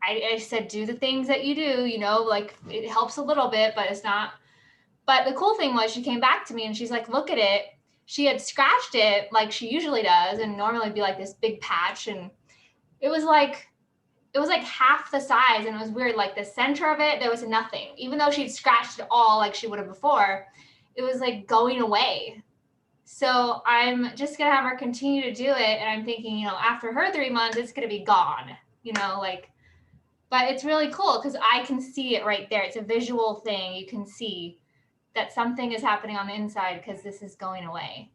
F: I said, do the things that you do, like it helps a little bit, but it's not. But the cool thing was she came back to me and she's like, look at it. she had scratched it like she usually does, and normally it'd be like this big patch, and it was like half the size, and it was weird. Like the center of it, there was nothing. Even though she'd scratched it all like she would have before, it was like going away. So I'm just gonna have her continue to do it, and I'm thinking, you know, after her 3 months, it's gonna be gone. You know, like, but it's really cool because I can see it right there. It's a visual thing. You can see that something is happening on the inside because this is going away.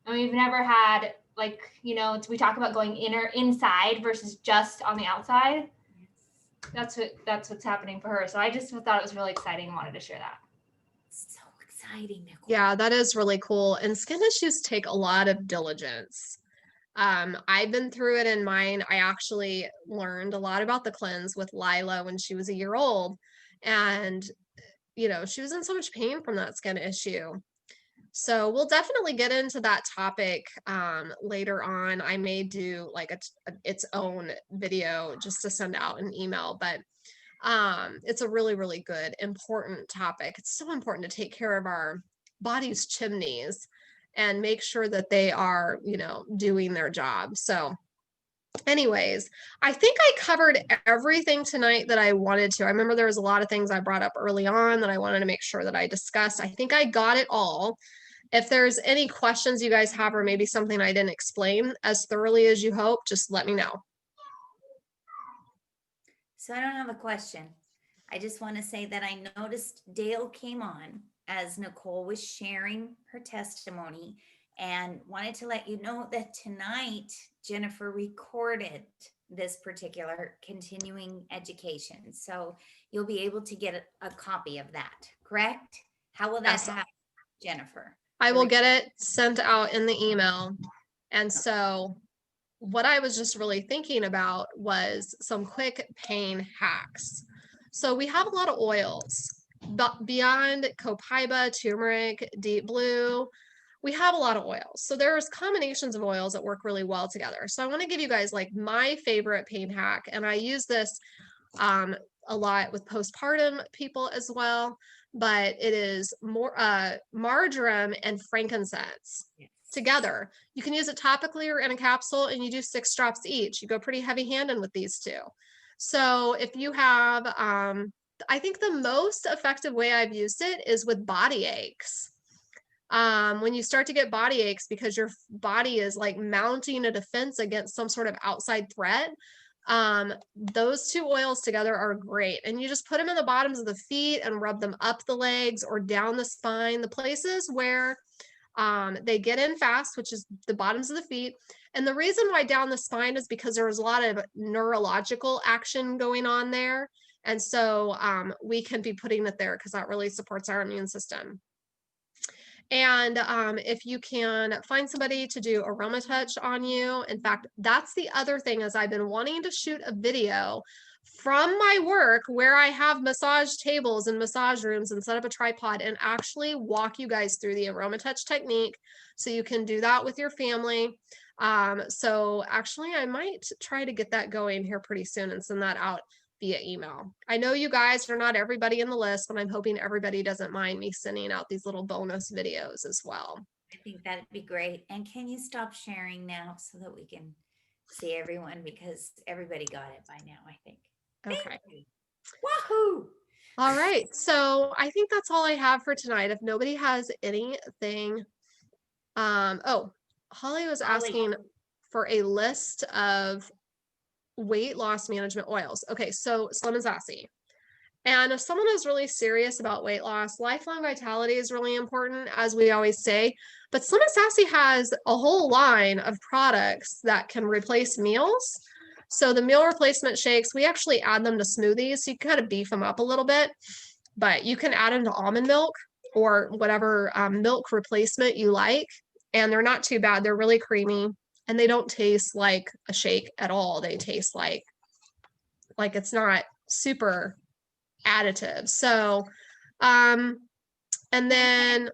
F: And we've never had, like, you know, we talk about going inside versus just on the outside. That's what's happening for her. So I just thought it was really exciting and wanted to share that.
B: So exciting, Nicole.
A: Yeah, that is really cool. And skin issues take a lot of diligence. I've been through it in mine. I actually learned a lot about the cleanse with Lila when she was a year old. And, you know, she was in so much pain from that skin issue. So we'll definitely get into that topic later on. I may do like its own video just to send out an email, but it's a really, really good, important topic. It's so important to take care of our body's chimneys and make sure that they are, you know, doing their job. So anyways, I think I covered everything tonight that I wanted to. I remember there was a lot of things I brought up early on that I wanted to make sure that I discussed. I think I got it all. If there's any questions you guys have, or maybe something I didn't explain as thoroughly as you hope, just let me know.
B: So I don't have a question. I just want to say that I noticed Dale came on as Nicole was sharing her testimony, and wanted to let you know that tonight Jennifer recorded this particular continuing education. So you'll be able to get a copy of that, correct? How will that
A: Yes.
B: happen, Jennifer?
A: I will get it sent out in the email. And so what I was just really thinking about was some quick pain hacks. So we have a lot of oils, but beyond copaiba, turmeric, deep blue, we have a lot of oils. So there's combinations of oils that work really well together. So I want to give you guys like my favorite pain hack, and I use this a lot with postpartum people as well, but it is more marjoram and frankincense together. You can use it topically or in a capsule, and you do 6 drops each. You go pretty heavy handed with these two. So if you have, I think the most effective way I've used it is with body aches. When you start to get body aches because your body is like mounting a defense against some sort of outside threat, those 2 oils together are great. And you just put them in the bottoms of the feet and rub them up the legs or down the spine, the places where they get in fast, which is the bottoms of the feet. And the reason why down the spine is because there was a lot of neurological action going on there. And so we can be putting it there because that really supports our immune system. And if you can find somebody to do aroma touch on you. In fact, that's the other thing, is I've been wanting to shoot a video from my work where I have massage tables and massage rooms and set up a tripod and actually walk you guys through the aroma touch technique. So you can do that with your family. So actually I might try to get that going here pretty soon and send that out via email. I know you guys are not everybody in the list, but I'm hoping everybody doesn't mind me sending out these little bonus videos as well.
B: I think that'd be great. And can you stop sharing now so that we can see everyone, because everybody got it by now, I think.
A: Okay.
B: Wahoo!
A: All right. So I think that's all I have for tonight. If nobody has anything, oh, Holly was
B: Holly.
A: asking for a list of weight loss management oils. Okay, so Slim and Sassy. And if someone is really serious about weight loss, lifelong vitality is really important, as we always say. But Slim and Sassy has a whole line of products that can replace meals. So the meal replacement shakes, we actually add them to smoothies. So you can kind of beef them up a little bit, but you can add them to almond milk or whatever milk replacement you like. And they're not too bad. They're really creamy and they don't taste like a shake at all. They taste like it's not super additive. So, and then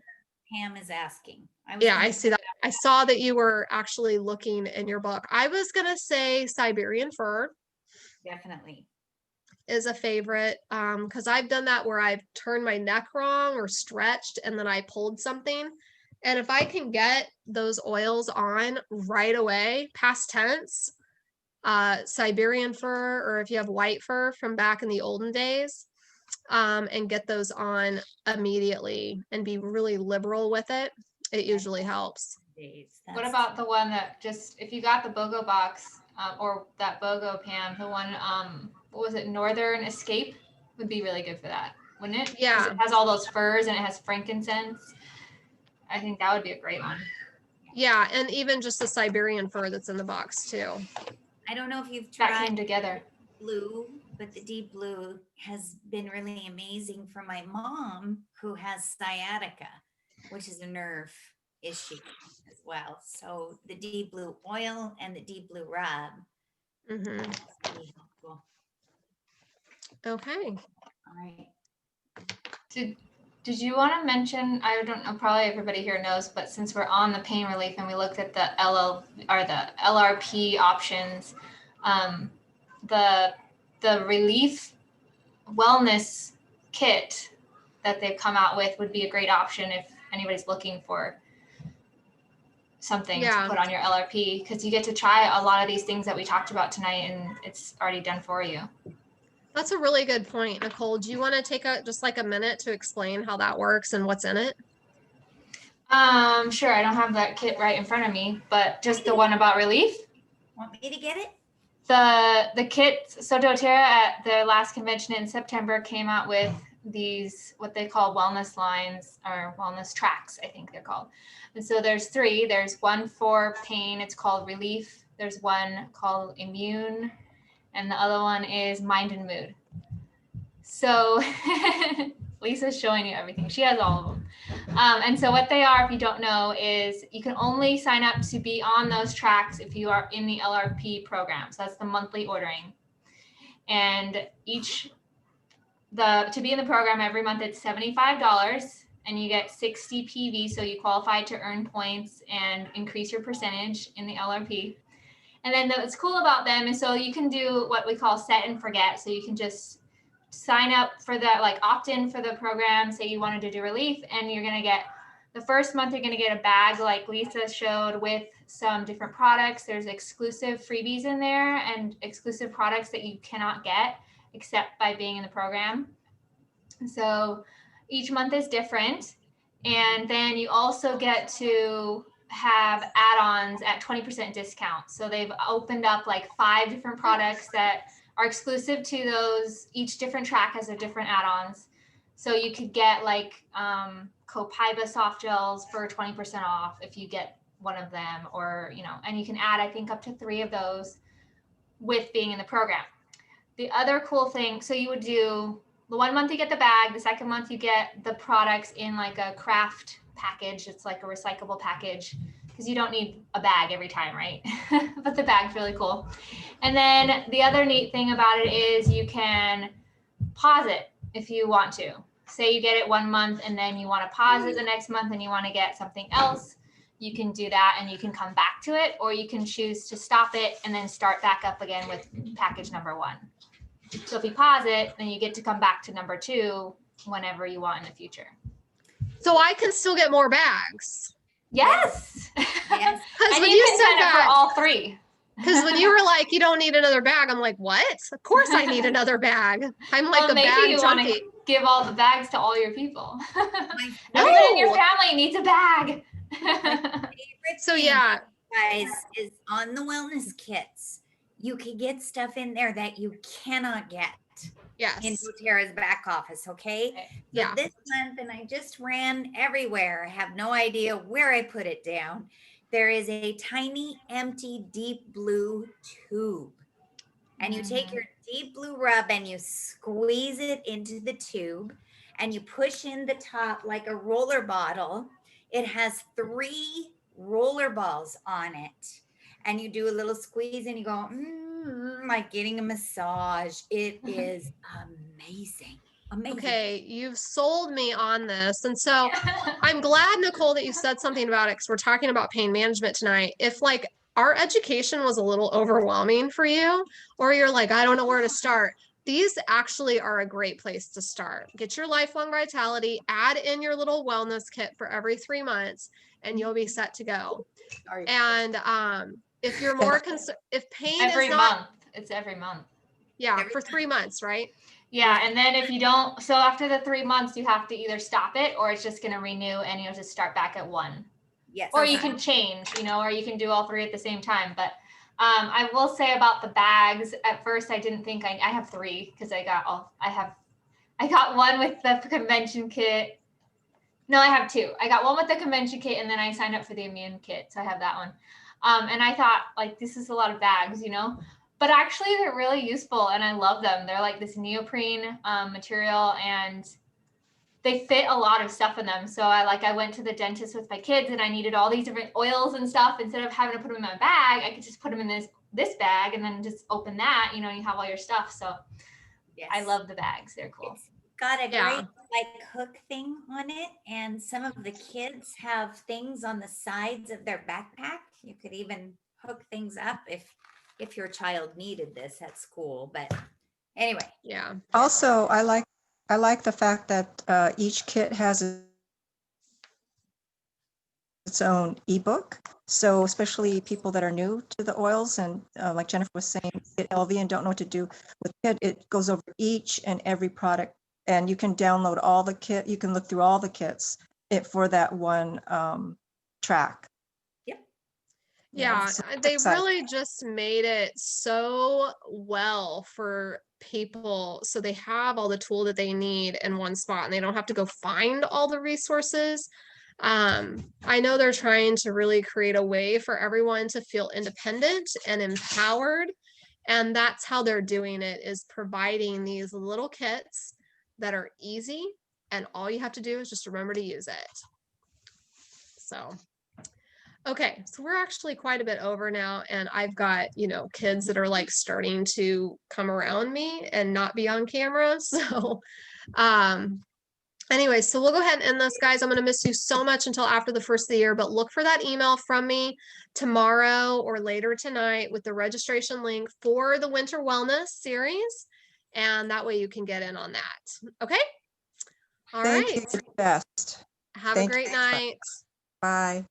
B: Pam is asking.
A: I see that. I saw that you were actually looking in your book. I was going to say Siberian fir.
B: Definitely.
A: Is a favorite. Because I've done that where I've turned my neck wrong or stretched and then I pulled something And if I can get those oils on right away, past tense, Siberian fir, or if you have white fir from back in the olden days, and get those on immediately and be really liberal with it, it usually helps.
B: Days.
F: What
B: That's-
F: about the one that just, if you got the BOGO box, or that BOGO Pam, the one, what was it, Northern Escape would be really good for that, wouldn't it? 'Cause
A: Yeah.
F: it has all those furs and it has frankincense. I think that would be a great one.
A: Yeah, and even just the Siberian fir that's in the box too.
B: I don't know if you've
F: That
B: tried
F: came together.
B: blue, but the deep blue has been really amazing for my mom who has sciatica, which is a nerve issue as well. So the deep blue oil and the deep blue rub
A: Hmm.
B: is really helpful.
A: Okay.
B: All right.
F: Did you want to mention, I don't know, probably everybody here knows, but since we're on the pain relief and we looked at the the LRP options, the relief wellness kit that they've come out with would be a great option if anybody's looking for something
A: Yeah.
F: to put on your LRP, because you get to try a lot of these things that we talked about tonight and it's already done for you.
A: That's a really good point, Nicole. Do you want to take just like a minute to explain how that works and what's in it?
F: Sure, I don't have that kit right in front of me, but just the one about relief.
B: Want me to get it?
F: The kit, so doTERRA at their last convention in September came out with these, what they call wellness lines or wellness tracks, I think they're called. And so there's 3. There's one for pain, it's called Relief. There's one called Immune, and the other one is Mind and Mood. So Lisa's showing you everything. She has all of them. And so what they are, if you don't know, is you can only sign up to be on those tracks if you are in the LRP program. So that's the monthly ordering. And to be in the program every month, it's $75 and you get 60 PV. So you qualify to earn points and increase your percentage in the LRP. And then what's cool about them is so you can do what we call set and forget. So you can just sign up for that, like opt in for the program, say you wanted to do relief, and you're going to get the first month, you're going to get a bag like Lisa showed with some different products. There's exclusive freebies in there and exclusive products that you cannot get except by being in the program. So each month is different. And then you also get to have add-ons at 20% discount. So they've opened up like 5 different products that are exclusive to those. Each different track has a different add-ons. So you could get like Copaiba soft gels for 20% off if you get one of them, or, and you can add, I think, up to 3 of those with being in the program. The other cool thing, so you would do the 1 month you get the bag, the second month you get the products in like a craft package. It's like a recyclable package because you don't need a bag every time, right? But the bag's really cool. And then the other neat thing about it is you can pause it if you want to. Say you get it 1 month and then you want to pause it the next month and you want to get something else, you can do that and you can come back to it, or you can choose to stop it and then start back up again with package number 1. So if you pause it, then you get to come back to number 2 whenever you want in the future.
A: So I can still get more bags.
B: Yes.
F: Yes.
A: Because
F: And
A: when
F: you
A: you
F: can
A: said
F: sign up for
A: that,
F: all 3.
A: because when you were like, you don't need another bag, I'm like, what? Of course I need another bag. I'm like
F: Well,
A: the
F: maybe
A: bag
F: you want
A: junkie.
F: to give all the bags to all your people.
B: My
F: Everyone in your
A: No.
F: family needs a bag.
B: favorite
A: So
B: thing,
A: yeah,
B: guys, is on the wellness kits. You can get stuff in there that you cannot get in
A: yes,
B: doTERRA's back office, okay? So
A: yeah.
B: this month, and I just ran everywhere. I have no idea where I put it down. There is a tiny empty deep blue tube. And you take your deep blue rub and you squeeze it into the tube and you push in the top like a roller bottle. It has 3 roller balls on it. And you do a little squeeze and you go, like getting a massage. It is amazing. Amazing.
A: Okay, you've sold me on this. And so I'm glad, Nicole, that you said something about it, because we're talking about pain management tonight. If like our education was a little overwhelming for you, or you're like, I don't know where to start, these actually are a great place to start. Get your lifelong vitality, add in your little wellness kit for every 3 months, and you'll be set to go.
B: Sorry.
A: And if you're more if pain
F: Every
A: is not,
F: month. It's every month.
A: yeah,
B: Every
A: for 3 months, right?
F: Yeah, and then if you don't, so after the 3 months, you have to either stop it or it's just gonna renew and you'll just start back at 1.
B: Yes.
F: Or you can change, or you can do all 3 at the same time. But I will say about the bags, at first I didn't think I have 3 because I got one with the convention kit. No, I have 2. I got one with the convention kit and then I signed up for the immune kit. So I have that one. And I thought like, this is a lot of bags, but actually they're really useful and I love them. They're like this neoprene material and they fit a lot of stuff in them. So I went to the dentist with my kids and I needed all these different oils and stuff. Instead of having to put them in my bag, I could just put them in this bag and then just open that, you have all your stuff. So
B: Yes.
F: I love the bags. They're cool.
B: It's got a
A: Yeah.
B: great hook thing on it. And some of the kids have things on the sides of their backpack. You could even hook things up if your child needed this at school. But anyway,
A: Yeah.
D: Also, I like the fact that each kit has its own ebook. So especially people that are new to the oils and like Jennifer was saying, get LV and don't know what to do with kit, it goes over each and every product and you can download all the kit. You can look through all the kits for that one track.
A: Yeah,
D: so
A: they
D: exciting.
A: really just made it so well for people. So they have all the tool that they need in one spot and they don't have to go find all the resources. I know they're trying to really create a way for everyone to feel independent and empowered. And that's how they're doing it, is providing these little kits that are easy. And all you have to do is just remember to use it. So. Okay, so we're actually quite a bit over now, and I've got, kids that are like starting to come around me and not be on camera. So, anyway, so we'll go ahead and end this, guys. I'm going to miss you so much until after the first of the year, but look for that email from me tomorrow or later tonight with the registration link for the Winter Wellness Series, and that way you can get in on that. Okay? All
D: Thank
A: right.
D: you. You're the best.
A: Have
D: Thank
A: a great
D: you.
A: night.
D: Bye.